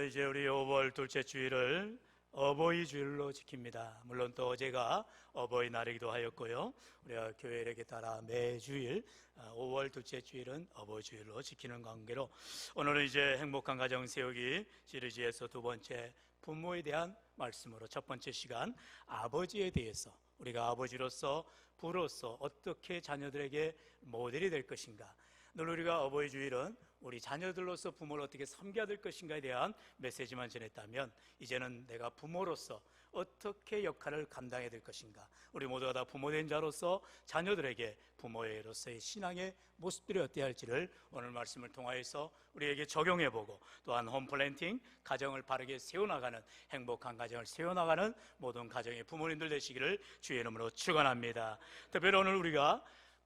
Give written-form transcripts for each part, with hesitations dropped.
이제 우리 5월 둘째 주일을 어버이 주일로 지킵니다. 물론 또 어제가 어버이날이기도 하였고요. 우리가 교회력에 따라 매주일 5월 둘째 주일은 어버이 주일로 지키는 관계로 오늘은 이제 행복한 가정 세우기 시리즈에서 두 번째 부모에 대한 말씀으로 첫 번째 시간 아버지에 대해서 우리가 아버지로서 부로서 어떻게 자녀들에게 모델이 될 것인가, 늘 우리가 어버이 주일은 우리 자녀들로서 부모를 어떻게 섬겨야 될 것인가에 대한 메시지만 전했다면 이제는 내가 부모로서 어떻게 역할을 감당해야 될 것인가, 우리 모두가 다 부모된 자로서 자녀들에게 부모로서의 신앙의 모습들이 어때야 할지를 오늘 말씀을 통하여서 우리에게 적용해보고 또한 홈플랜팅, 가정을 바르게 세워나가는 행복한 가정을 세워나가는 모든 가정의 부모님들 되시기를 주의 이름으로 축원합니다. 특별히 오늘 우리가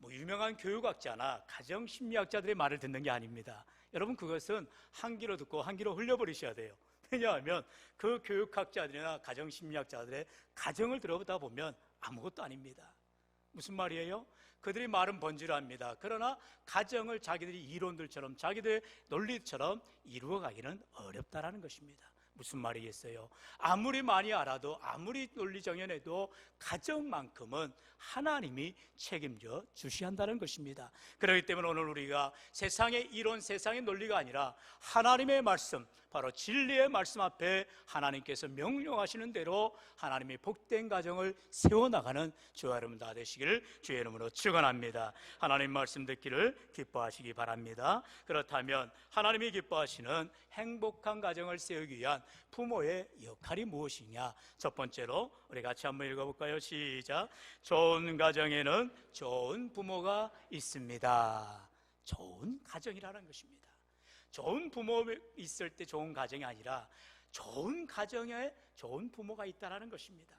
유명한 교육학자나 가정심리학자들의 말을 듣는 게 아닙니다. 여러분, 그것은 한 귀로 듣고 한 귀로 흘려버리셔야 돼요. 왜냐하면 그 교육학자들이나 가정심리학자들의 가정을 들어보다 보면 아무것도 아닙니다. 무슨 말이에요? 그들이 말은 번지르합니다. 그러나 가정을 자기들이 이론들처럼 자기들의 논리처럼 이루어가기는 어렵다라는 것입니다. 무슨 말이겠어요? 아무리 많이 알아도 아무리 논리 정연해도 가정만큼은 하나님이 책임져 주셔야 한다는 것입니다. 그렇기 때문에 오늘 우리가 세상의 이론, 세상의 논리가 아니라 하나님의 말씀, 바로 진리의 말씀 앞에 하나님께서 명령하시는 대로 하나님의 복된 가정을 세워나가는 저와 여러분 다 되시기를 주의 이름으로 축원합니다. 하나님 말씀 듣기를 기뻐하시기 바랍니다. 그렇다면 하나님이 기뻐하시는 행복한 가정을 세우기 위한 부모의 역할이 무엇이냐, 첫 번째로 우리 같이 한번 읽어볼까요? 시작. 좋은 가정에는 좋은 부모가 있습니다. 좋은 가정이라는 것입니다. 좋은 부모 있을 때 좋은 가정이 아니라 좋은 가정에 좋은 부모가 있다는 것입니다.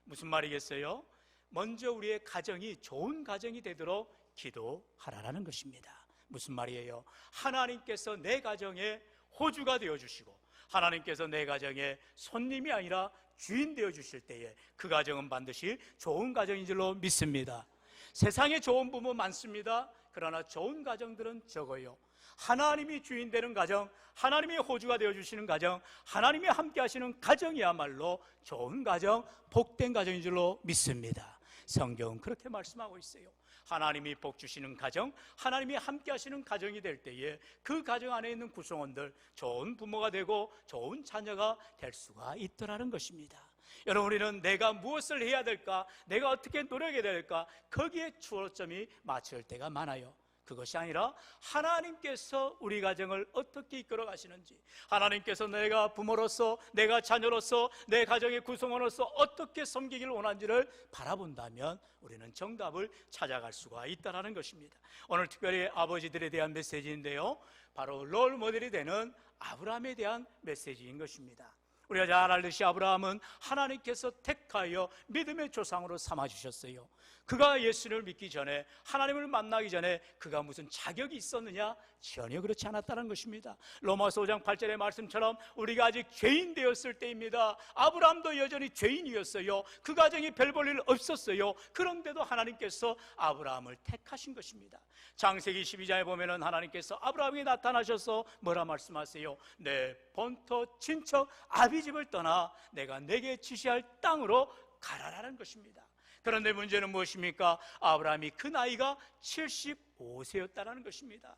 무슨 말이겠어요? 먼저 우리의 가정이 좋은 가정이 되도록 기도하라는 것입니다. 무슨 말이에요? 하나님께서 내 가정에 호주가 되어주시고 하나님께서 내 가정에 손님이 아니라 주인 되어주실 때에 그 가정은 반드시 좋은 가정인 줄로 믿습니다. 세상에 좋은 부모 많습니다. 그러나 좋은 가정들은 적어요. 하나님이 주인 되는 가정, 하나님이 호주가 되어주시는 가정, 하나님이 함께 하시는 가정이야말로 좋은 가정, 복된 가정인 줄로 믿습니다. 성경은 그렇게 말씀하고 있어요. 하나님이 복 주시는 가정, 하나님이 함께 하시는 가정이 될 때에 그 가정 안에 있는 구성원들 좋은 부모가 되고 좋은 자녀가 될 수가 있더라는 것입니다. 여러분, 우리는 내가 무엇을 해야 될까, 내가 어떻게 노력해야 될까, 거기에 초점이 맞출 때가 많아요. 그것이 아니라 하나님께서 우리 가정을 어떻게 이끌어 가시는지, 하나님께서 내가 부모로서, 내가 자녀로서, 내 가정의 구성원으로서 어떻게 섬기기를 원하는지를 바라본다면 우리는 정답을 찾아갈 수가 있다는 것입니다. 오늘 특별히 아버지들에 대한 메시지인데요, 바로 롤 모델이 되는 아브라함에 대한 메시지인 것입니다. 우리가 잘 알듯이 아브라함은 하나님께서 택하여 믿음의 조상으로 삼아주셨어요. 그가 예수를 믿기 전에, 하나님을 만나기 전에 그가 무슨 자격이 있었느냐? 전혀 그렇지 않았다는 것입니다. 로마서 5장 8절의 말씀처럼 우리가 아직 죄인 되었을 때입니다. 아브라함도 여전히 죄인이었어요. 그 가정이 별 볼 일 없었어요. 그런데도 하나님께서 아브라함을 택하신 것입니다. 창세기 12장에 보면은 하나님께서 아브라함에게 나타나셔서 뭐라 말씀하세요? 내 본토 친척 아비집을 떠나 내가 내게 지시할 땅으로 가라라는 것입니다. 그런데 문제는 무엇입니까? 아브라함이 그 나이가 75세였다는 것입니다.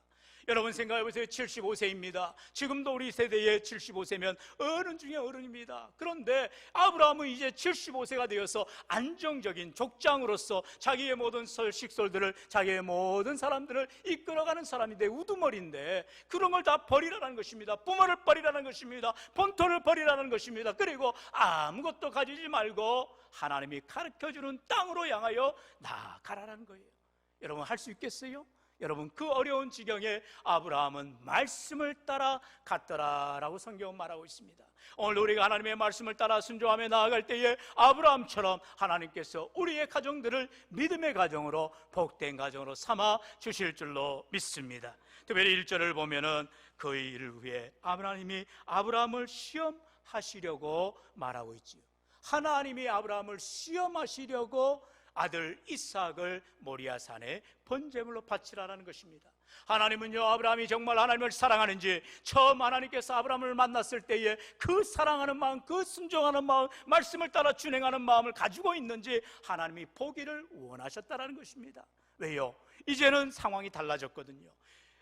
여러분 생각해 보세요. 75세입니다. 지금도 우리 세대에 75세면 어른 중에 어른입니다. 그런데 아브라함은 이제 75세가 되어서 안정적인 족장으로서 자기의 모든 식솔들을, 자기의 모든 사람들을 이끌어가는 사람인데, 우두머리인데 그런 걸 다 버리라는 것입니다. 부모를 버리라는 것입니다. 본토를 버리라는 것입니다. 그리고 아무것도 가지지 말고 하나님이 가르쳐주는 땅으로 향하여 나아가라는 거예요. 여러분, 할 수 있겠어요? 여러분, 그 어려운 지경에 아브라함은 말씀을 따라 갔더라라고 성경은 말하고 있습니다. 오늘 우리가 하나님의 말씀을 따라 순종하며 나아갈 때에 아브라함처럼 하나님께서 우리의 가정들을 믿음의 가정으로, 복된 가정으로 삼아 주실 줄로 믿습니다. 특별히 1절을 보면은 그 일을 위해 하나님이 아브라함을 시험하시려고 말하고 있지요. 하나님이 아브라함을 시험하시려고 아들 이삭을 모리아 산에 번제물로 바치라는 것입니다. 하나님은요, 아브라함이 정말 하나님을 사랑하는지 처음 하나님께서 아브라함을 만났을 때에 그 사랑하는 마음, 그 순종하는 마음, 말씀을 따라 준행하는 마음을 가지고 있는지 하나님이 보기를 원하셨다는 것입니다. 왜요? 이제는 상황이 달라졌거든요.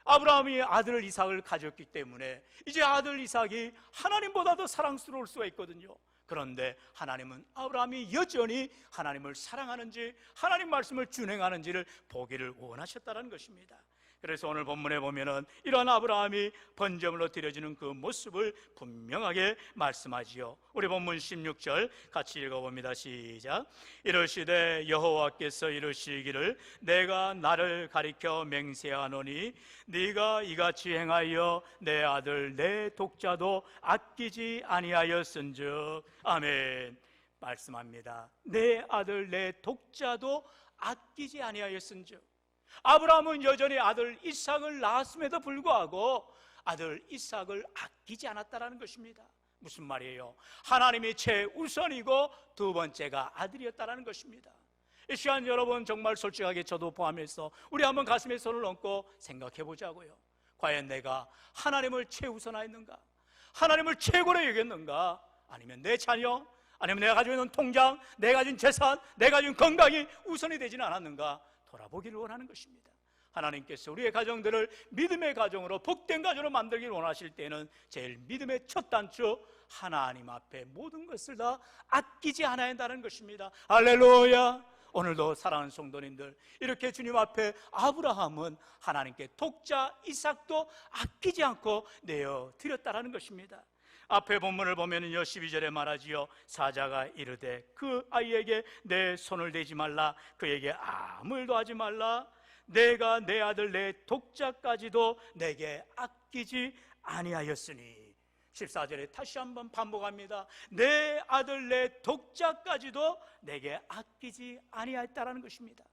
아브라함이 아들 이삭을 가졌기 때문에 이제 아들 이삭이 하나님보다도 사랑스러울 수가 있거든요. 그런데 하나님은 아브라함이 여전히 하나님을 사랑하는지 하나님 말씀을 준행하는지를 보기를 원하셨다는 것입니다. 그래서 오늘 본문에 보면은 이런 아브라함이 번제물로 드려지는 그 모습을 분명하게 말씀하지요. 우리 본문 16절 같이 읽어봅니다. 시작. 이르시되 여호와께서 이르시기를 내가 나를 가리켜 맹세하노니 네가 이같이 행하여 내 아들 내 독자도 아끼지 아니하였은즉. 아멘. 말씀합니다. 내 아들 내 독자도 아끼지 아니하였은즉. 아브라함은 여전히 아들 이삭을 낳았음에도 불구하고 아들 이삭을 아끼지 않았다는 것입니다. 무슨 말이에요? 하나님이 최우선이고 두 번째가 아들이었다는 것입니다. 이 시간 여러분 정말 솔직하게 저도 포함해서 우리 한번 가슴에 손을 얹고 생각해 보자고요. 과연 내가 하나님을 최우선하였는가? 하나님을 최고로 여겼는가? 아니면 내 자녀? 아니면 내가 가지고 있는 통장? 내가 가진 재산? 내가 가진 건강이 우선이 되지는 않았는가? 돌아보기를 원하는 것입니다. 하나님께서 우리의 가정들을 믿음의 가정으로 복된 가정으로 만들기를 원하실 때는 제일 믿음의 첫 단추, 하나님 앞에 모든 것을 다 아끼지 않아야 한다는 것입니다. 할렐루야. 오늘도 사랑하는 성도님들, 이렇게 주님 앞에 아브라함은 하나님께 독자 이삭도 아끼지 않고 내어드렸다라는 것입니다. 앞에 본문을 보면은요, 12절에 말하지요. 사자가 이르되 그 아이에게 내 손을 대지 말라, 그에게 아무 일도 하지 말라. 내가 내 아들 내 독자까지도 내게 아끼지 아니하였으니. 14절에 다시 한번 반복합니다. 내 아들 내 독자까지도 내게 아끼지 아니하였다라는 것입니다.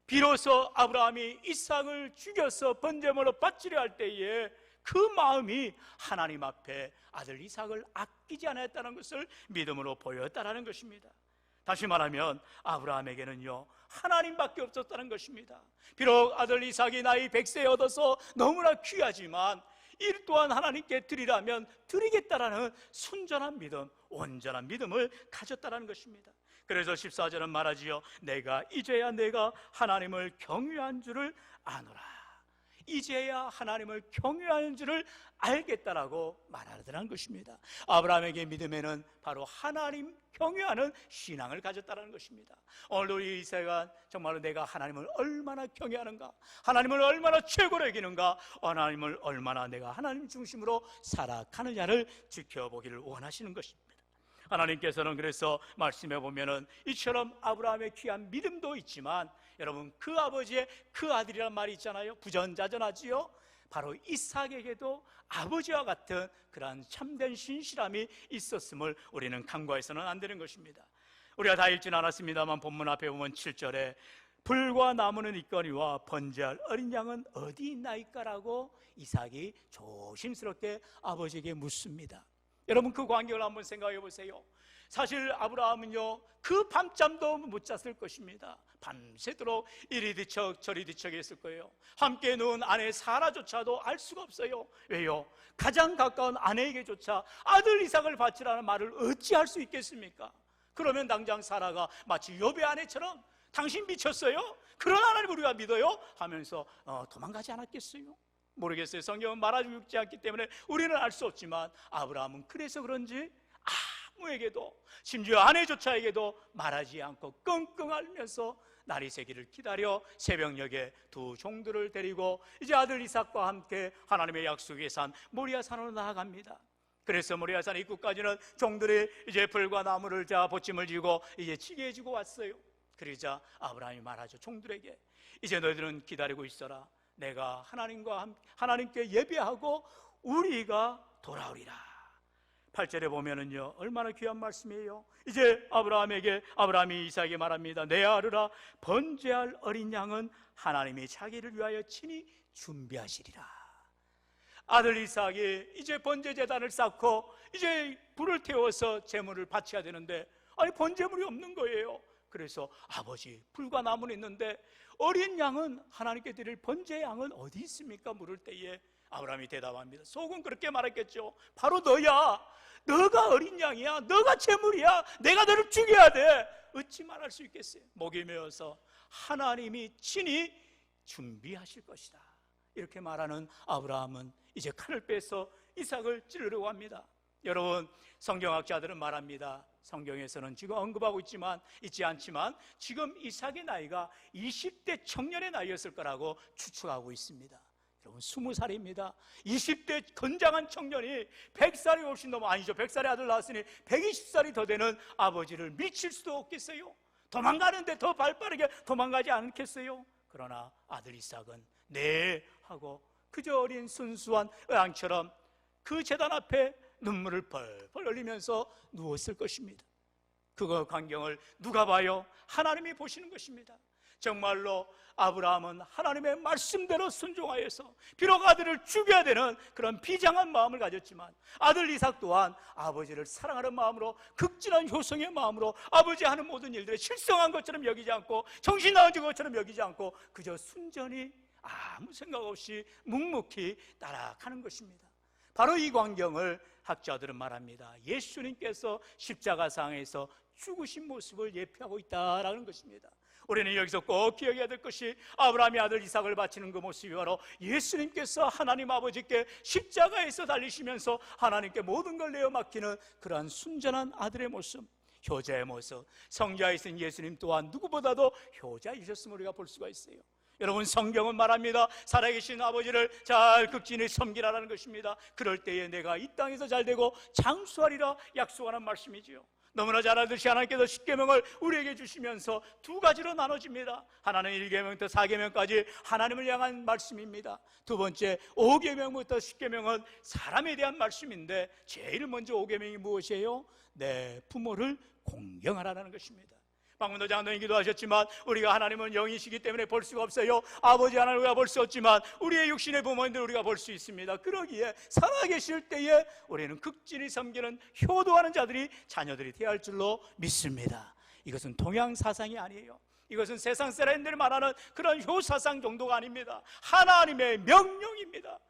비로소 아브라함이 이삭을 죽여서 번제물로 바치려 할 때에 그 마음이 하나님 앞에 아들 이삭을 아끼지 않았다는 것을 믿음으로 보였다는 것입니다. 다시 말하면 아브라함에게는요, 하나님밖에 없었다는 것입니다. 비록 아들 이삭이 나이 100세에 얻어서 너무나 귀하지만 이 또한 하나님께 드리라면 드리겠다라는 순전한 믿음, 온전한 믿음을 가졌다는 것입니다. 그래서 14절은 말하지요. 이제야 내가 하나님을 경외한 줄을 아노라. 이제야 하나님을 경외하는 줄을 알겠다라고 말하더라는 것입니다. 아브라함에게 믿음에는 바로 하나님 경외하는 신앙을 가졌다는 것입니다. 오늘도 이 시간 정말로 내가 하나님을 얼마나 경외하는가, 하나님을 얼마나 최고로 여기는가, 하나님을 얼마나 내가 하나님 중심으로 살아가느냐를 지켜보기를 원하시는 것입니다. 하나님께서는 그래서 말씀해 보면은 이처럼 아브라함의 귀한 믿음도 있지만 여러분, 그 아버지의 그 아들이란 말이 있잖아요. 부전자전하지요. 바로 이삭에게도 아버지와 같은 그러한 참된 신실함이 있었음을 우리는 간과해서는 안 되는 것입니다. 우리가 다 읽지는 않았습니다만 본문 앞에 보면 7절에 불과 나무는 있거니와 번제할 어린 양은 어디 있나이까라고 이삭이 조심스럽게 아버지에게 묻습니다. 여러분, 그 광경을 한번 생각해 보세요. 사실 아브라함은요, 그 밤잠도 못 잤을 것입니다. 밤새도록 이리 뒤척 저리 뒤척 했을 거예요. 함께 누운 아내 사라조차도 알 수가 없어요. 왜요? 가장 가까운 아내에게조차 아들 이삭을 바치라는 말을 어찌할 수 있겠습니까? 그러면 당장 사라가 마치 욥의 아내처럼 당신 미쳤어요? 그런 하나님 우리가 믿어요? 하면서 도망가지 않았겠어요? 모르겠어요. 성경은 말하지 않기 때문에 우리는 알 수 없지만 아브라함은 그래서 그런지 아무에게도, 심지어 아내조차에게도 말하지 않고 끙끙 앓면서 날이 새기를 기다려 새벽녘에 두 종들을 데리고 이제 아들 이삭과 함께 하나님의 약속의 산 모리아 산으로 나아갑니다. 그래서 모리아 산 입구까지는 종들이 이제 불과 나무를 보침을 지고 이제 치게 해주고 왔어요. 그러자 아브라함이 말하죠. 종들에게 이제 너희들은 기다리고 있어라. 내가 하나님께 예배하고 우리가 돌아오리라. 8절에 보면은요, 얼마나 귀한 말씀이에요. 이제 아브라함이 이삭에게 말합니다. 내 아들아, 번제할 어린 양은 하나님이 자기를 위하여 친히 준비하시리라. 아들 이삭이 이제 번제 제단을 쌓고 이제 불을 태워서 제물을 바쳐야 되는데 번제물이 없는 거예요. 그래서 아버지, 불과 나무는 있는데 어린 양은, 하나님께 드릴 번제 양은 어디 있습니까? 물을 때에 아브라함이 대답합니다. 속은 그렇게 말했겠죠. 바로 너야. 너가 어린 양이야. 너가 제물이야. 내가 너를 죽여야 돼. 어찌 말할 수 있겠어요? 목이 메어서 하나님이 친히 준비하실 것이다, 이렇게 말하는 아브라함은 이제 칼을 빼서 이삭을 찌르려고 합니다. 여러분, 성경학자들은 말합니다. 성경에서는 지금 언급하고 있지 않지만 지금 이삭의 나이가 20대 청년의 나이였을 거라고 추측하고 있습니다. 여러분, 20살입니다. 20대 건장한 청년이 100살이 훨씬 넘어, 아니죠, 100살의 아들 낳았으니 120살이 더 되는 아버지를 밀칠 수도 없겠어요? 도망가는데 더 발빠르게 도망가지 않겠어요? 그러나 아들 이삭은 네 하고 그저 어린 순수한 양처럼 그 제단 앞에 눈물을 벌벌 흘리면서 누웠을 것입니다. 그 광경을 누가 봐요? 하나님이 보시는 것입니다. 정말로 아브라함은 하나님의 말씀대로 순종하여서 비록 아들을 죽여야 되는 그런 비장한 마음을 가졌지만 아들 이삭 또한 아버지를 사랑하는 마음으로, 극진한 효성의 마음으로 아버지 하는 모든 일들에 실성한 것처럼 여기지 않고 정신 나간 것처럼 여기지 않고 그저 순전히 아무 생각 없이 묵묵히 따라가는 것입니다. 바로 이 광경을 학자들은 말합니다. 예수님께서 십자가상에서 죽으신 모습을 예표하고 있다라는 것입니다. 우리는 여기서 꼭 기억해야 될 것이 아브라함의 아들 이삭을 바치는 그 모습이 바로 예수님께서 하나님 아버지께 십자가에서 달리시면서 하나님께 모든 걸 내어 맡기는 그러한 순전한 아들의 모습, 효자의 모습, 성자에 있는 예수님 또한 누구보다도 효자이셨음을 우리가 볼 수가 있어요. 여러분, 성경은 말합니다. 살아계신 아버지를 잘 극진히 섬기라라는 것입니다. 그럴 때에 내가 이 땅에서 잘되고 장수하리라 약속하는 말씀이지요. 너무나 잘 알듯이 하나님께서 십계명을 우리에게 주시면서 두 가지로 나눠집니다. 하나는 1계명부터 4계명까지 하나님을 향한 말씀입니다. 두 번째 5계명부터 10계명은 사람에 대한 말씀인데 제일 먼저 5계명이 무엇이에요? 내 부모를 공경하라는 것입니다. 방문도 장로님 기도하셨지만 우리가 하나님은 영이시기 때문에 볼 수가 없어요. 아버지 하나님을 우리가 볼 수 없지만 우리의 육신의 부모님들 우리가 볼 수 있습니다. 그러기에 살아계실 때에 우리는 극진히 섬기는 효도하는 자들이, 자녀들이 되어야 할 줄로 믿습니다. 이것은 동양 사상이 아니에요. 이것은 세상 사람들이 말하는 그런 효사상 정도가 아닙니다. 하나님의 명령입니다.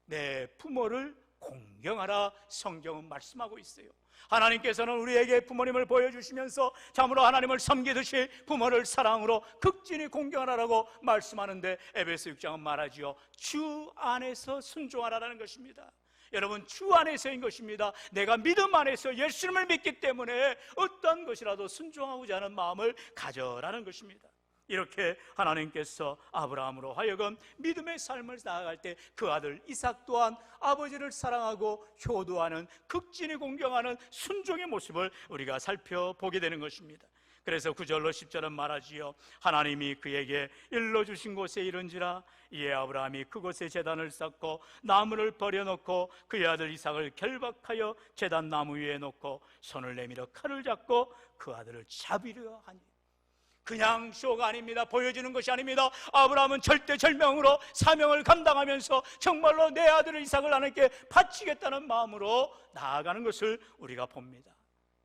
내 부모를 공경하라 성경은 말씀하고 있어요. 하나님께서는 우리에게 부모님을 보여주시면서 참으로 하나님을 섬기듯이 부모를 사랑으로 극진히 공경하라고 말씀하는데 에베소 6장은 말하지요. 주 안에서 순종하라는 것입니다. 여러분, 주 안에서인 것입니다. 내가 믿음 안에서 예수님을 믿기 때문에 어떤 것이라도 순종하고자 하는 마음을 가져라는 것입니다. 이렇게 하나님께서 아브라함으로 하여금 믿음의 삶을 나아갈 때 그 아들 이삭 또한 아버지를 사랑하고 효도하는, 극진히 공경하는 순종의 모습을 우리가 살펴보게 되는 것입니다. 그래서 9절로 10절은 말하지요. 하나님이 그에게 일러주신 곳에 이른지라. 이에 아브라함이 그곳에 제단을 쌓고 나무를 버려놓고 그의 아들 이삭을 결박하여 제단 나무 위에 놓고 손을 내밀어 칼을 잡고 그 아들을 잡으려 하니. 그냥 쇼가 아닙니다. 보여지는 것이 아닙니다. 아브라함은 절대절명으로 사명을 감당하면서 정말로 내 아들을 이삭을 하나님께 바치겠다는 마음으로 나아가는 것을 우리가 봅니다.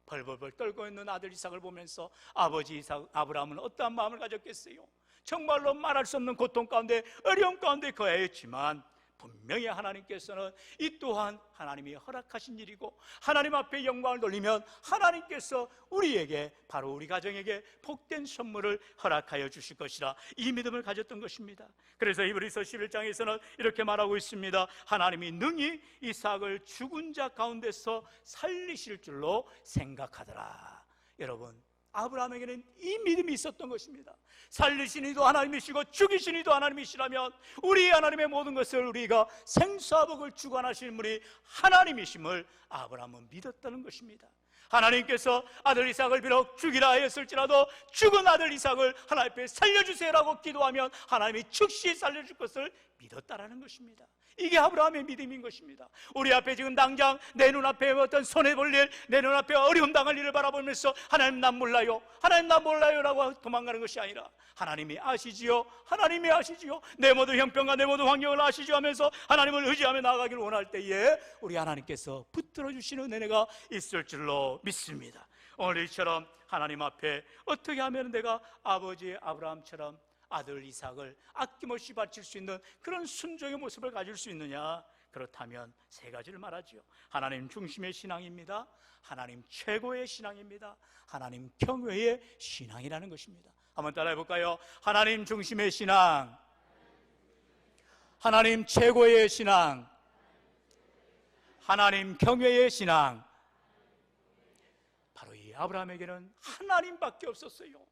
벌벌벌 떨고 있는 아들 이삭을 보면서 아버지 이삭 아브라함은 어떠한 마음을 가졌겠어요? 정말로 말할 수 없는 고통 가운데, 어려움 가운데 거하였지만 분명히 하나님께서는 이 또한 하나님이 허락하신 일이고 하나님 앞에 영광을 돌리면 하나님께서 우리에게, 바로 우리 가정에게 복된 선물을 허락하여 주실 것이라 이 믿음을 가졌던 것입니다. 그래서 히브리서 11장에서는 이렇게 말하고 있습니다. 하나님이 능히 이삭을 죽은 자 가운데서 살리실 줄로 생각하더라. 여러분, 아브라함에게는 이 믿음이 있었던 것입니다. 살리신 이도 하나님이시고 죽이신 이도 하나님이시라면 우리 하나님의 모든 것을 우리가 생사복을 주관하시는 분이 하나님이심을 아브라함은 믿었다는 것입니다. 하나님께서 아들 이삭을 비록 죽이라 하였을지라도 죽은 아들 이삭을 하나님 앞에 살려주세요라고 기도하면 하나님이 즉시 살려줄 것을 믿었다라는 것입니다. 이게 아브라함의 믿음인 것입니다. 우리 앞에 지금 당장 내 눈앞에 어떤 손해볼 일, 내 눈앞에 어려움 당할 일을 바라보면서 하나님 난 몰라요, 하나님 난 몰라요 라고 도망가는 것이 아니라 하나님이 아시지요, 하나님이 아시지요, 내 모든 형편과 내 모든 환경을 아시죠 하면서 하나님을 의지하며 나아가기를 원할 때에 우리 하나님께서 붙들어 주시는 은혜가 있을 줄로 믿습니다. 오늘 이처럼 하나님 앞에 어떻게 하면 내가 아버지 아브라함처럼 아들 이삭을 아낌없이 바칠 수 있는 그런 순종의 모습을 가질 수 있느냐? 그렇다면 세 가지를 말하지요. 하나님 중심의 신앙입니다. 하나님 최고의 신앙입니다. 하나님 경외의 신앙이라는 것입니다. 한번 따라해 볼까요? 하나님 중심의 신앙, 하나님 최고의 신앙, 하나님 경외의 신앙. 바로 이 아브라함에게는 하나님밖에 없었어요.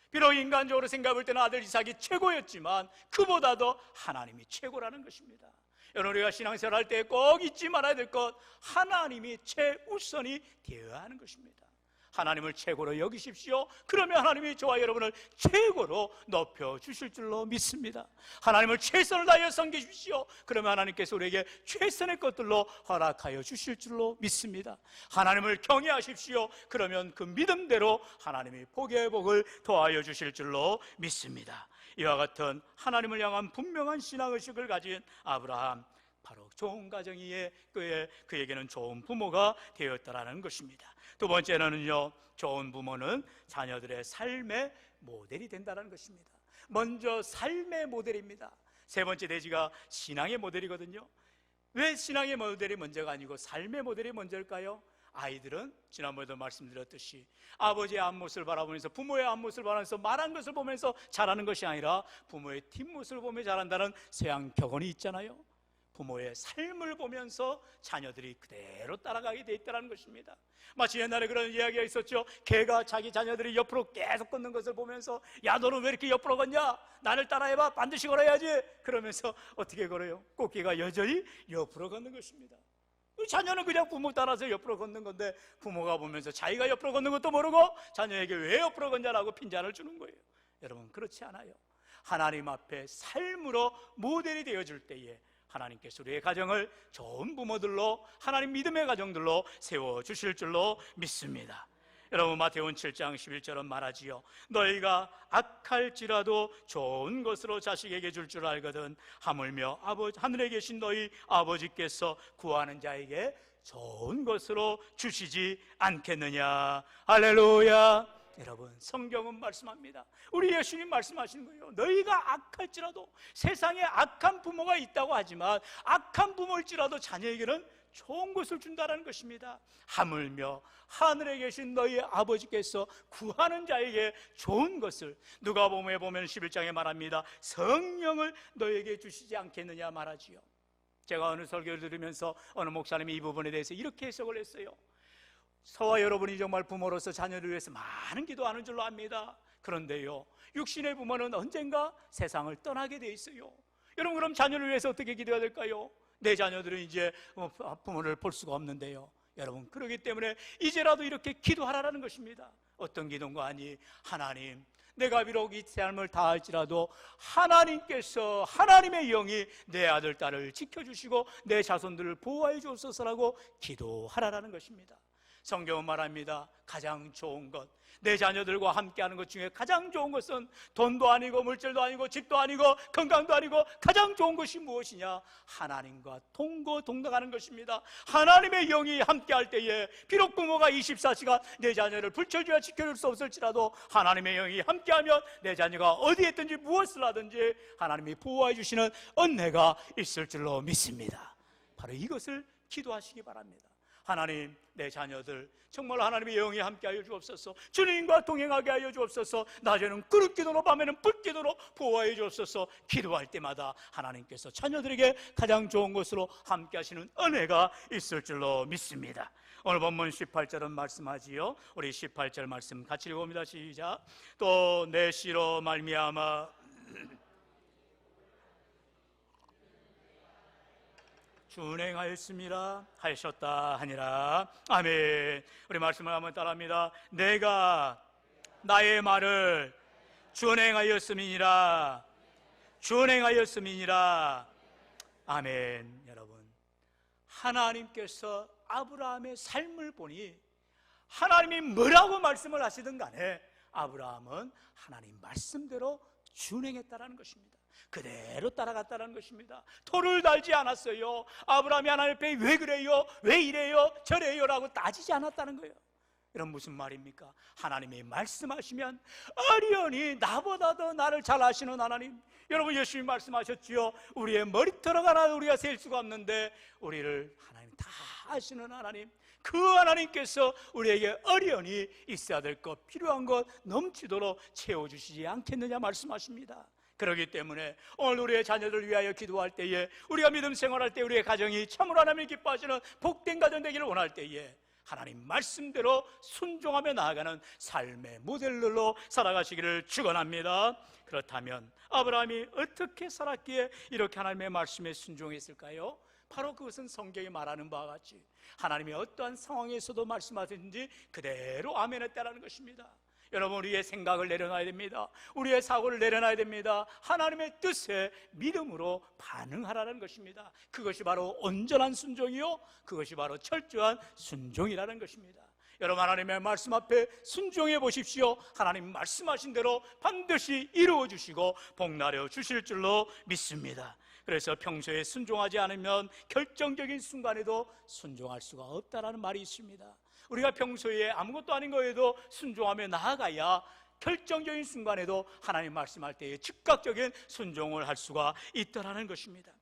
비록 인간적으로 생각할 때는 아들 이삭이 최고였지만 그보다도 하나님이 최고라는 것입니다. 여러분, 우리가 신앙생활 할 때 꼭 잊지 말아야 될 것, 하나님이 최우선이 되어야 하는 것입니다. 하나님을 최고로 여기십시오. 그러면 하나님이 저와 여러분을 최고로 높여주실 줄로 믿습니다. 하나님을 최선을 다하여 섬기십시오. 그러면 하나님께서 우리에게 최선의 것들로 허락하여 주실 줄로 믿습니다. 하나님을 경외하십시오. 그러면 그 믿음대로 하나님이 복의 복을 더하여 주실 줄로 믿습니다. 이와 같은 하나님을 향한 분명한 신앙의식을 가진 아브라함, 바로 좋은 가정이에 그에게는 좋은 부모가 되었다라는 것입니다. 두 번째는요, 좋은 부모는 자녀들의 삶의 모델이 된다는 것입니다. 먼저 삶의 모델입니다. 세 번째 내지가 신앙의 모델이거든요. 왜 신앙의 모델이 먼저가 아니고 삶의 모델이 먼저일까요? 아이들은 지난번에도 말씀드렸듯이 아버지의 앞모습을 바라보면서, 부모의 앞모습을 바라보면서 말한 것을 보면서 자라는 것이 아니라 부모의 뒷모습을 보며 자란다는 서양 격언이 있잖아요. 부모의 삶을 보면서 자녀들이 그대로 따라가게 돼 있다는 것입니다. 마치 옛날에 그런 이야기가 있었죠. 개가 자기 자녀들이 옆으로 계속 걷는 것을 보면서, 야 너는 왜 이렇게 옆으로 걷냐, 나를 따라해봐, 반드시 걸어야지, 그러면서 어떻게 걸어요? 꽃게가 여전히 옆으로 걷는 것입니다. 자녀는 그냥 부모 따라서 옆으로 걷는 건데, 부모가 보면서 자기가 옆으로 걷는 것도 모르고 자녀에게 왜 옆으로 걷냐라고 핀잔을 주는 거예요. 여러분, 그렇지 않아요. 하나님 앞에 삶으로 모델이 되어줄 때에 하나님께서 우리의 가정을 좋은 부모들로, 하나님 믿음의 가정들로 세워주실 줄로 믿습니다. 여러분, 마태복음 7장 11절은 말하지요. 너희가 악할지라도 좋은 것으로 자식에게 줄 줄 알거든 하물며 하늘에 계신 너희 아버지께서 구하는 자에게 좋은 것으로 주시지 않겠느냐. 할렐루야. 여러분, 성경은 말씀합니다. 우리 예수님 말씀하시는 거예요. 너희가 악할지라도, 세상에 악한 부모가 있다고 하지만 악한 부모일지라도 자녀에게는 좋은 것을 준다는 것입니다. 하물며 하늘에 계신 너희 아버지께서 구하는 자에게 좋은 것을, 누가복음에 보면 11장에 말합니다. 성령을 너에게 주시지 않겠느냐 말하지요. 제가 어느 설교를 들으면서 어느 목사님이 이 부분에 대해서 이렇게 해석을 했어요. 저와 여러분이 정말 부모로서 자녀를 위해서 많은 기도하는 줄로 압니다. 그런데요, 육신의 부모는 언젠가 세상을 떠나게 돼 있어요. 여러분, 그럼 자녀를 위해서 어떻게 기도해야 될까요? 내 자녀들은 이제 부모를 볼 수가 없는데요. 여러분, 그렇기 때문에 이제라도 이렇게 기도하라는 것입니다. 어떤 기도인가 하니, 하나님, 내가 비록 이 삶을 다할지라도 하나님께서, 하나님의 영이 내 아들 딸을 지켜주시고 내 자손들을 보호해 주옵소서라고 기도하라는 것입니다. 성경은 말합니다. 가장 좋은 것, 내 자녀들과 함께하는 것 중에 가장 좋은 것은 돈도 아니고 물질도 아니고 집도 아니고 건강도 아니고 가장 좋은 것이 무엇이냐? 하나님과 동거동락하는 것입니다. 하나님의 영이 함께할 때에 비록 부모가 24시간 내 자녀를 불철주야 지켜줄 수 없을지라도 하나님의 영이 함께하면 내 자녀가 어디에 있든지 무엇을 하든지 하나님이 보호해 주시는 은혜가 있을 줄로 믿습니다. 바로 이것을 기도하시기 바랍니다. 하나님, 내 자녀들 정말 하나님의 영이 함께하여 주옵소서. 주님과 동행하게 하여 주옵소서. 낮에는 그릇기도로 밤에는 불기도로 보호하여 주옵소서. 기도할 때마다 하나님께서 자녀들에게 가장 좋은 것으로 함께하시는 은혜가 있을 줄로 믿습니다. 오늘 본문 18절은 말씀하지요. 우리 18절 말씀 같이 읽어봅니다. 시작. 또 내 씨로 말미암아 준행하였습니다 하셨다 하니라. 아멘. 우리 말씀을 한번 따라합니다. 내가 나의 말을 준행하였음이니라. 준행하였음이니라. 아멘. 여러분, 하나님께서 아브라함의 삶을 보니 하나님이 뭐라고 말씀을 하시든 간에 아브라함은 하나님 말씀대로 준행했다라는 것입니다. 그대로 따라갔다는 것입니다. 토를 달지 않았어요. 아브라함이 하나님 앞에 왜 그래요? 왜 이래요? 저래요? 라고 따지지 않았다는 거예요. 이런 무슨 말입니까? 하나님이 말씀하시면 어리언이 나보다 더 나를 잘 아시는 하나님. 여러분, 예수님 말씀하셨지요. 우리의 머리털 하나 우리가 셀 수가 없는데 우리를 하나님 다 아시는 하나님, 그 하나님께서 우리에게 어리언이 있어야 될 것, 필요한 것 넘치도록 채워주시지 않겠느냐 말씀하십니다. 그렇기 때문에 오늘 우리의 자녀들을 위하여 기도할 때에, 우리가 믿음 생활할 때 우리의 가정이 참으로 하나님을 기뻐하시는 복된 가정 되기를 원할 때에 하나님 말씀대로 순종하며 나아가는 삶의 모델로 살아가시기를 축원합니다. 그렇다면 아브라함이 어떻게 살았기에 이렇게 하나님의 말씀에 순종했을까요? 바로 그것은 성경이 말하는 바와 같이 하나님이 어떠한 상황에서도 말씀하든지 그대로 아멘했다라는 것입니다. 여러분, 우리의 생각을 내려놔야 됩니다. 우리의 사고를 내려놔야 됩니다. 하나님의 뜻에 믿음으로 반응하라는 것입니다. 그것이 바로 온전한 순종이요, 그것이 바로 철저한 순종이라는 것입니다. 여러분, 하나님의 말씀 앞에 순종해 보십시오. 하나님 말씀하신 대로 반드시 이루어 주시고 복나려 주실 줄로 믿습니다. 그래서 평소에 순종하지 않으면 결정적인 순간에도 순종할 수가 없다라는 말이 있습니다. 우리가 평소에 아무것도 아닌 거에도 순종하며 나아가야 결정적인 순간에도 하나님 말씀할 때에 즉각적인 순종을 할 수가 있다라는 것입니다.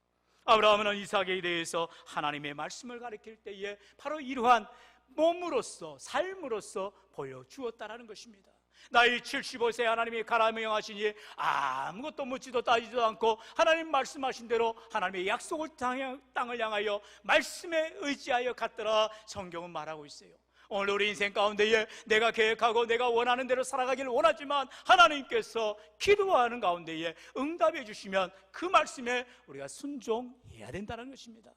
아브라함은 이삭에 대해서 하나님의 말씀을 가르칠 때에 바로 이러한 몸으로서, 삶으로서 보여주었다라는 것입니다. 나이 75세 하나님이 가라 명하시니 아무것도 묻지도 따지도 않고 하나님 말씀하신 대로 하나님의 약속을 땅을 향하여 말씀에 의지하여 갔더라 성경은 말하고 있어요. 오늘 우리 인생 가운데에 내가 계획하고 내가 원하는 대로 살아가기를 원하지만 하나님께서 기도하는 가운데에 응답해 주시면 그 말씀에 우리가 순종해야 된다는 것입니다.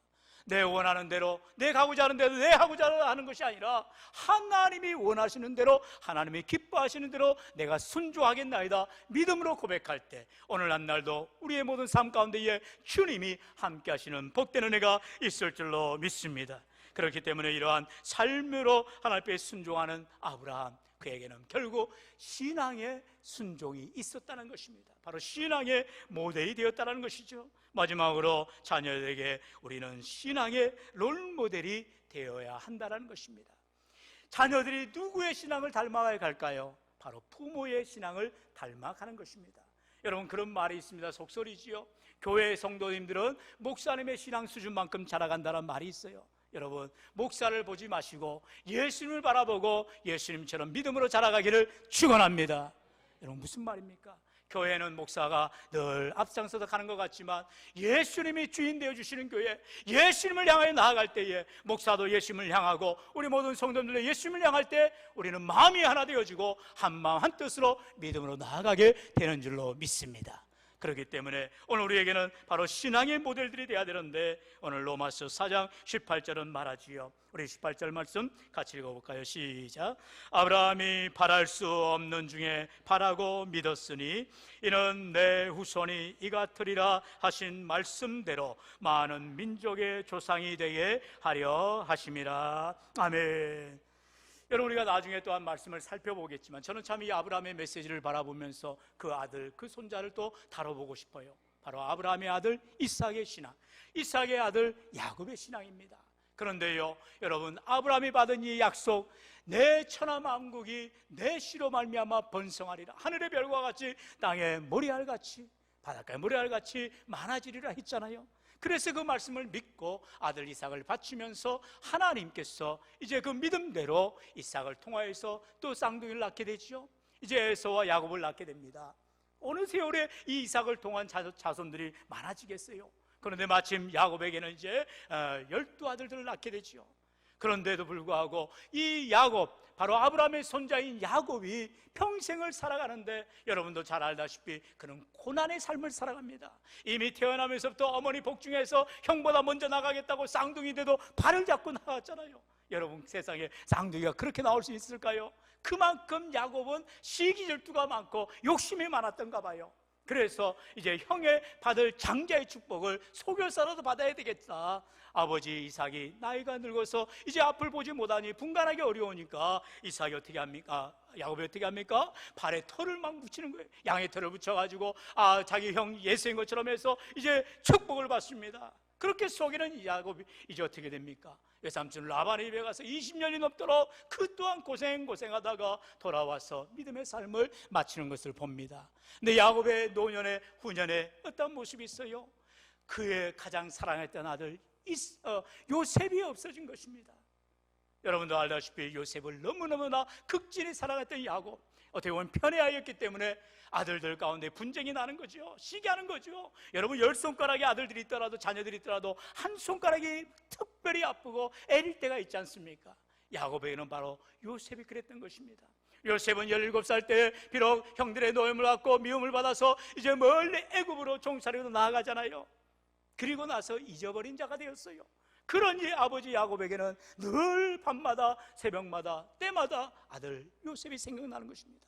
내 원하는 대로, 내 가고자 하는 대로, 내 하고자 하는 것이 아니라 하나님이 원하시는 대로, 하나님이 기뻐하시는 대로 내가 순종하겠나이다 믿음으로 고백할 때 오늘 한 날도 우리의 모든 삶 가운데에 주님이 함께 하시는 복된 은혜가 있을 줄로 믿습니다. 그렇기 때문에 이러한 삶으로 하나님 앞에 순종하는 아브라함, 그에게는 결국 신앙의 순종이 있었다는 것입니다. 바로 신앙의 모델이 되었다는 것이죠. 마지막으로 자녀들에게 우리는 신앙의 롤모델이 되어야 한다는 것입니다. 자녀들이 누구의 신앙을 닮아가야 갈까요? 바로 부모의 신앙을 닮아가는 것입니다. 여러분, 그런 말이 있습니다. 속설이지요. 교회 성도님들은 목사님의 신앙 수준만큼 자라간다는 말이 있어요. 여러분, 목사를 보지 마시고 예수님을 바라보고 예수님처럼 믿음으로 자라가기를 축원합니다. 여러분, 무슨 말입니까? 교회는 목사가 늘 앞장서서 가는 것 같지만 예수님이 주인 되어주시는 교회, 예수님을 향하여 나아갈 때에 목사도 예수님을 향하고 우리 모든 성도들도 예수님을 향할 때 우리는 마음이 하나 되어지고 한마음 한뜻으로 믿음으로 나아가게 되는 줄로 믿습니다. 그렇기 때문에 오늘 우리에게는 바로 신앙의 모델들이 되어야 되는데 오늘 로마서 4장 18절은 말하지요. 우리 18절 말씀 같이 읽어볼까요? 시작. 아브라함이 바랄 수 없는 중에 바라고 믿었으니 이는 내 후손이 이같으리라 하신 말씀대로 많은 민족의 조상이 되게 하려 하심이라. 아멘. 여러분, 우리가 나중에 또한 말씀을 살펴보겠지만 저는 참 이 아브라함의 메시지를 바라보면서 그 아들, 그 손자를 또 다뤄보고 싶어요. 바로 아브라함의 아들 이삭의 신앙, 이삭의 아들 야곱의 신앙입니다. 그런데요, 여러분, 아브라함이 받은 이 약속, 내 천하 만국이 내 씨로 말미암아 번성하리라, 하늘의 별과 같이 땅의 모래알같이 바닷가의 모래알같이 많아지리라 했잖아요. 그래서 그 말씀을 믿고 아들 이삭을 바치면서 하나님께서 이제 그 믿음대로 이삭을 통하여서 또 쌍둥이를 낳게 되죠. 이제 에서와 야곱을 낳게 됩니다. 어느 세월에 이 이삭을 통한 자손들이 많아지겠어요. 그런데 마침 야곱에게는 이제 12아들들을 낳게 되죠. 그런데도 불구하고 이 야곱, 바로 아브라함의 손자인 야곱이 평생을 살아가는데 여러분도 잘 알다시피 그는 고난의 삶을 살아갑니다. 이미 태어나면서부터 어머니 복중에서 형보다 먼저 나가겠다고 쌍둥이 돼도 발을 잡고 나갔잖아요. 여러분, 세상에 쌍둥이가 그렇게 나올 수 있을까요? 그만큼 야곱은 시기질투가 많고 욕심이 많았던가 봐요. 그래서 이제 형의 받을 장자의 축복을 소결사라도 받아야 되겠다. 아버지 이삭이 나이가 늙어서 이제 앞을 보지 못하니 분간하기 어려우니까 이삭이 어떻게 합니까? 야곱이 어떻게 합니까? 발에 털을 막 붙이는 거예요. 양의 털을 붙여가지고 자기 형 예수인 것처럼 해서 이제 축복을 받습니다. 그렇게 속이는 야곱이 이제 어떻게 됩니까? 외삼촌 라반의 집에 가서 20년이 넘도록 그 또한 고생하다가 돌아와서 믿음의 삶을 마치는 것을 봅니다. 근데 야곱의 노년의 후년에 어떤 모습이 있어요? 그의 가장 사랑했던 아들 요셉이 없어진 것입니다. 여러분도 알다시피 요셉을 너무너무나 극진히 사랑했던 야곱, 어떻게 보면 편애하였기 때문에 아들들 가운데 분쟁이 나는 거죠. 시기하는 거죠. 여러분 10손가락의 아들들이 있더라도, 자녀들이 있더라도 한 손가락이 특별히 아프고 애릴 때가 있지 않습니까? 야곱에게는 바로 요셉이 그랬던 것입니다. 요셉은 17살 때 비록 형들의 노염을 받고 미움을 받아서 이제 멀리 애굽으로 종살이로 나아가잖아요. 그리고 나서 잊어버린 자가 되었어요. 그러니 아버지 야곱에게는 늘 밤마다 새벽마다 때마다 아들 요셉이 생각나는 것입니다.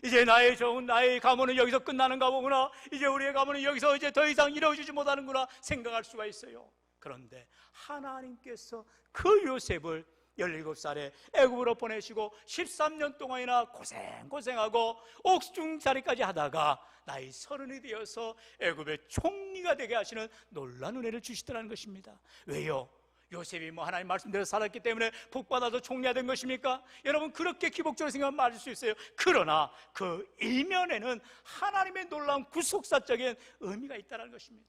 이제 나의 가문은 여기서 끝나는가 보구나, 이제 우리의 가문은 여기서 이제 더 이상 이루어지지 못하는구나 생각할 수가 있어요. 그런데 하나님께서 그 요셉을 17살에 애굽으로 보내시고 13년 동안이나 고생하고 옥중자리까지 하다가 나이 30이 되어서 애굽의 총리가 되게 하시는 놀라운 은혜를 주시더라는 것입니다. 왜요? 요셉이 하나님 말씀대로 살았기 때문에 복받아서 총리가 된 것입니까? 여러분 그렇게 기복적으로 생각하면 맞을 수 있어요. 그러나 그 이면에는 하나님의 놀라운 구속사적인 의미가 있다는 것입니다.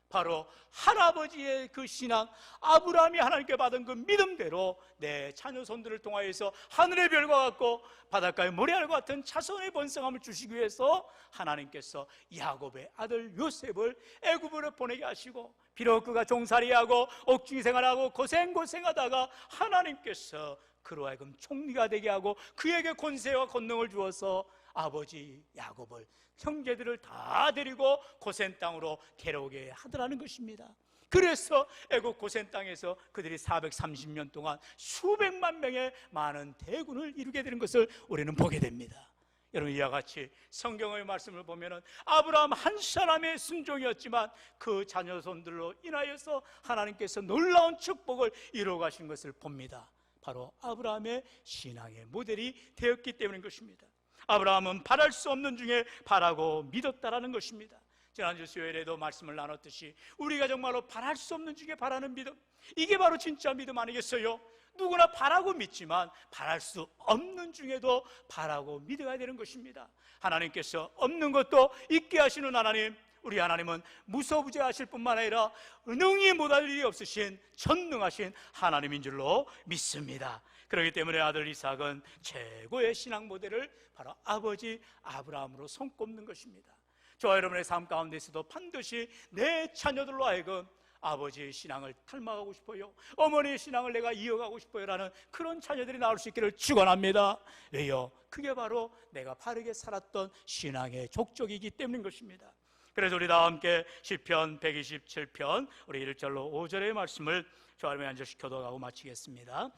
바로 할아버지의 그 신앙, 아브라함이 하나님께 받은 그 믿음대로 내 자녀손들을 통하여서 하늘의 별과 같고 바닷가의 모래알과 같은 자손의 번성함을 주시기 위해서 하나님께서 야곱의 아들 요셉을 애굽으로 보내게 하시고, 비록 그가 종살이하고 옥중이 생활하고 고생하다가 하나님께서 그로 하여금 총리가 되게 하고 그에게 권세와 권능을 주어서 아버지 야곱을, 형제들을 다 데리고 고센 땅으로 데려오게 하더라는 것입니다. 그래서 애굽 고센 땅에서 그들이 430년 동안 수백만 명의 많은 대군을 이루게 되는 것을 우리는 보게 됩니다. 여러분 이와 같이 성경의 말씀을 보면은 아브라함 한 사람의 순종이었지만 그 자녀손들로 인하여서 하나님께서 놀라운 축복을 이루어 가신 것을 봅니다. 바로 아브라함의 신앙의 모델이 되었기 때문인 것입니다. 아브라함은 바랄 수 없는 중에 바라고 믿었다라는 것입니다. 지난주 수요일에도 말씀을 나눴듯이 우리가 정말로 바랄 수 없는 중에 바라는 믿음, 이게 바로 진짜 믿음 아니겠어요? 누구나 바라고 믿지만 바랄 수 없는 중에도 바라고 믿어야 되는 것입니다. 하나님께서 없는 것도 있게 하시는 하나님, 우리 하나님은 무소부재하실 뿐만 아니라 능히 못할 일이 없으신 전능하신 하나님인 줄로 믿습니다. 그렇기 때문에 아들 이삭은 최고의 신앙 모델을 바로 아버지 아브라함으로 손꼽는 것입니다. 저와 여러분의 삶 가운데서도 반드시 내 자녀들로 하여금 아버지의 신앙을 닮아가고 싶어요, 어머니의 신앙을 내가 이어가고 싶어요 라는 그런 자녀들이 나올 수 있기를 축원합니다. 왜요? 그게 바로 내가 바르게 살았던 신앙의 족적이기 때문인 것입니다. 그래서 우리 다 함께 시편 127편 우리 1절로 5절의 말씀을 저와 여러분이 앉아 기도하고 마치겠습니다.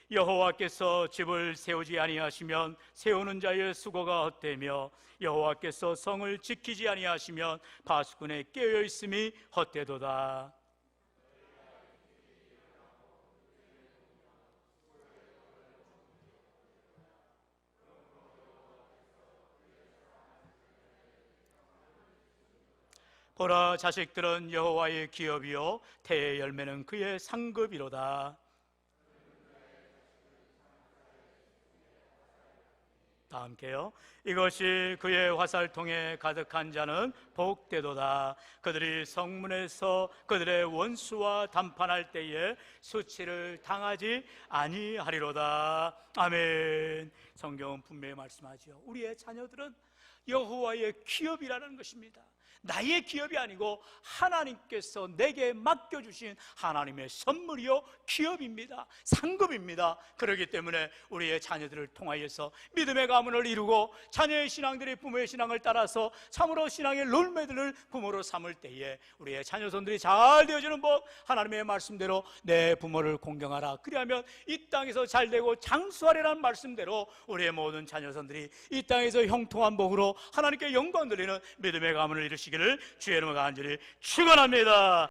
여호와께서 집을 세우지 아니하시면 세우는 자의 수고가 헛되며 여호와께서 성을 지키지 아니하시면 파수꾼의 깨어 있음이 헛되도다. 보라, 자식들은 여호와의 기업이요 태의 열매는 그의 상급이로다. 다 함께요. 이것이 그의 화살통에 가득한 자는 복되도다. 그들이 성문에서 그들의 원수와 담판할 때에 수치를 당하지 아니하리로다. 아멘. 성경은 분명히 말씀하죠. 우리의 자녀들은 여호와의 기업이라는 것입니다. 나의 기업이 아니고 하나님께서 내게 맡겨주신 하나님의 선물이요 기업입니다. 상급입니다. 그렇기 때문에 우리의 자녀들을 통하여서 믿음의 가문을 이루고 자녀의 신앙들이 부모의 신앙을 따라서 참으로 신앙의 롤모델을 부모로 삼을 때에 우리의 자녀손들이 잘 되어지는 법, 하나님의 말씀대로 내 부모를 공경하라, 그리하면 이 땅에서 잘되고 장수하리라는 말씀대로 우리의 모든 자녀손들이 이 땅에서 형통한 복으로 하나님께 영광 돌리는 믿음의 가문을 이루시 주시기를 주의 이름으로 간절히 축원합니다.